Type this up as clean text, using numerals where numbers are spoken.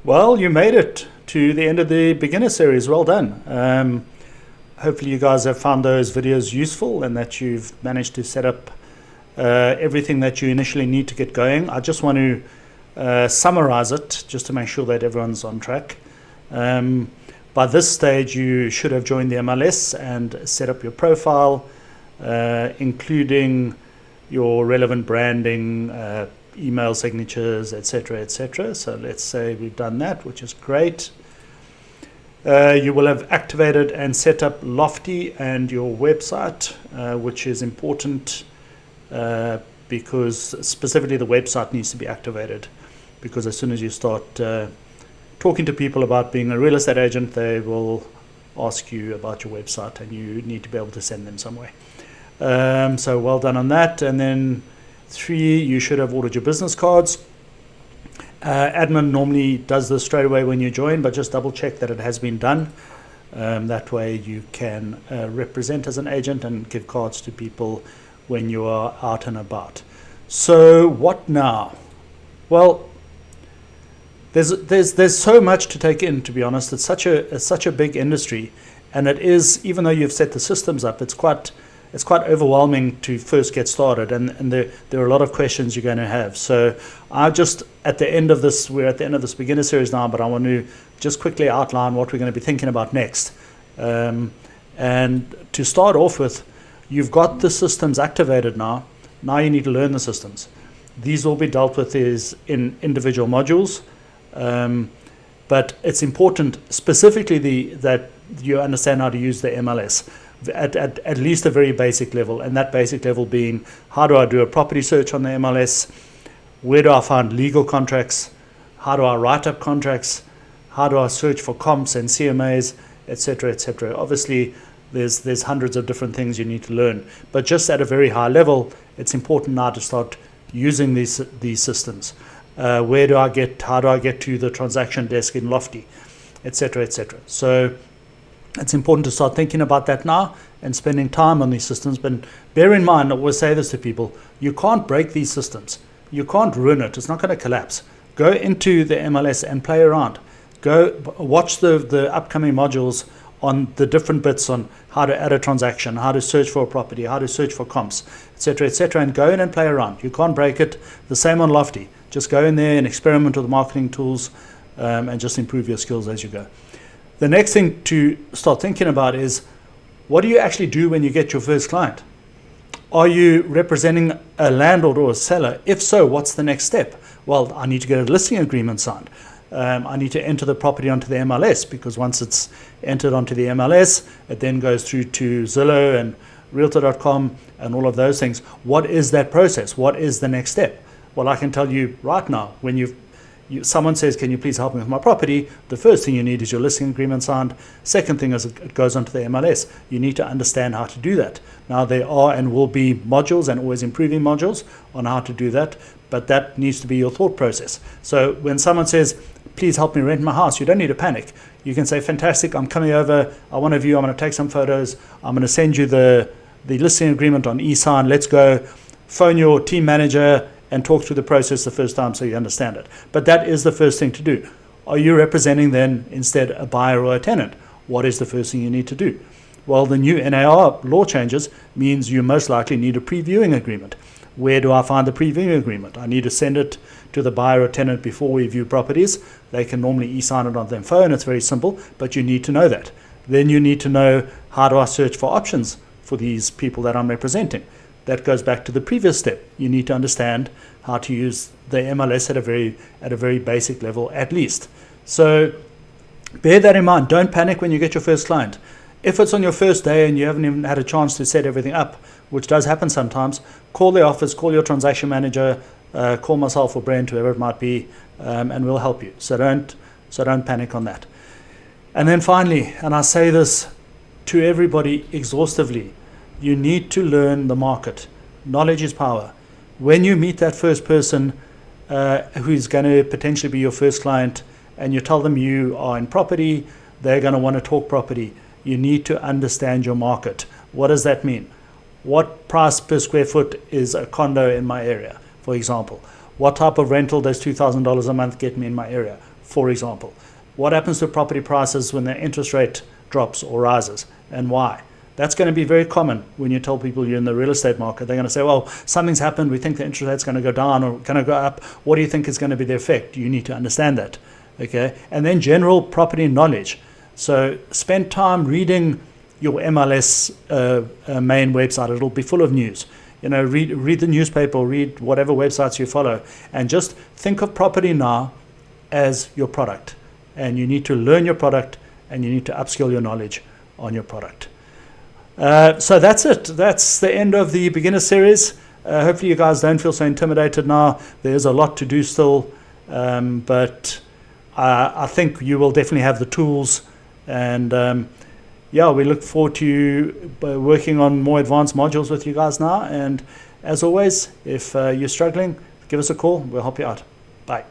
Well, you made it to the end of the beginner series. Well done. Hopefully, you guys have found those videos useful and that you've managed to set up everything that you initially need to get going. I just want to summarize it just to make sure that everyone's on track. By this stage, you should have joined the MLS and set up your profile, including your relevant branding, email signatures, etc., etc. So let's say we've done that, which is great. You will have activated and set up Lofty and your website, which is important because specifically the website needs to be activated, because as soon as you start talking to people about being a real estate agent, they will ask you about your website and you need to be able to send them somewhere. So well done on that. And then 3, you should have ordered your business cards. Admin normally does this straight away when you join, but just double check that it has been done. That way you can represent as an agent and give cards to people when you are out and about. So what now? Well, there's so much to take in, to be honest. It's such a big industry, and it is, even though you've set the systems up, it's quite overwhelming to first get started, and there are a lot of questions you're going to have. So we're at the end of this beginner series now, but I want to just quickly outline what we're going to be thinking about next. And to start off with, you've got the systems activated now. Now you need to learn the systems. These will be dealt with in individual modules, but it's important specifically that you understand how to use the MLS. At least a very basic level, and that basic level being, how do I do a property search on the MLS? Where do I find legal contracts? How do I write up contracts? How do I search for comps and CMAs, etc., etc.? Obviously, there's hundreds of different things you need to learn, but just at a very high level, it's important now to start using these systems. How do I get to the transaction desk in Lofty, etc., etc.? So it's important to start thinking about that now and spending time on these systems. But bear in mind, I always say this to people, you can't break these systems. You can't ruin it. It's not going to collapse. Go into the MLS and play around. Go watch the upcoming modules on the different bits on how to add a transaction, how to search for a property, how to search for comps, etc., etc., and go in and play around. You can't break it. The same on Lofty. Just go in there and experiment with the marketing tools and just improve your skills as you go. The next thing to start thinking about is, what do you actually do when you get your first client? Are you representing a landlord or a seller? If so, what's the next step? Well, I need to get a listing agreement signed. I need to enter the property onto the MLS, because once it's entered onto the MLS, it then goes through to Zillow and Realtor.com and all of those things. What is that process? What is the next step? Well, I can tell you right now, when someone says, can you please help me with my property? The first thing you need is your listing agreement signed. Second thing is it goes onto the MLS. You need to understand how to do that. Now, there are and will be modules, and always improving modules on how to do that, but that needs to be your thought process. So when someone says, please help me rent my house, you don't need to panic. You can say, fantastic, I'm coming over, I want to view, I'm going to take some photos, I'm going to send you the listing agreement on e-sign, let's go. Phone your team manager and talk through the process the first time so you understand it. But that is the first thing to do. Are you representing then instead a buyer or a tenant? What is the first thing you need to do? Well, the new NAR law changes means you most likely need a pre-viewing agreement. Where do I find the pre-viewing agreement? I need to send it to the buyer or tenant before we view properties. They can normally e-sign it on their phone. It's very simple, but you need to know that. Then you need to know, how do I search for options for these people that I'm representing? That goes back to the previous step. You need to understand how to use the MLS at a very basic level at least. So bear that in mind. Don't panic when you get your first client. If it's on your first day and you haven't even had a chance to set everything up, which does happen sometimes, call the office, call your transaction manager, call myself or Brent, whoever it might be, and we'll help you. So don't panic on that. And then finally, and I say this to everybody exhaustively, you need to learn the market. Knowledge is power. When you meet that first person who's going to potentially be your first client, and you tell them you are in property, they're going to want to talk property. You need to understand your market. What does that mean? What price per square foot is a condo in my area, for example? What type of rental does $2,000 a month get me in my area, for example? What happens to property prices when the interest rate drops or rises, and why? That's going to be very common when you tell people you're in the real estate market. They're going to say, well, something's happened. We think the interest rate's going to go down or going to go up. What do you think is going to be the effect? You need to understand that. Okay. And then general property knowledge. So spend time reading your MLS main website. It'll be full of news. Read the newspaper, or read whatever websites you follow, and just think of Property Now as your product. And you need to learn your product, and you need to upskill your knowledge on your product. So that's it. That's the end of the beginner series. Hopefully you guys don't feel so intimidated now. There's a lot to do still, but I think you will definitely have the tools. And we look forward to working on more advanced modules with you guys now. And as always, if you're struggling, give us a call. We'll help you out. Bye.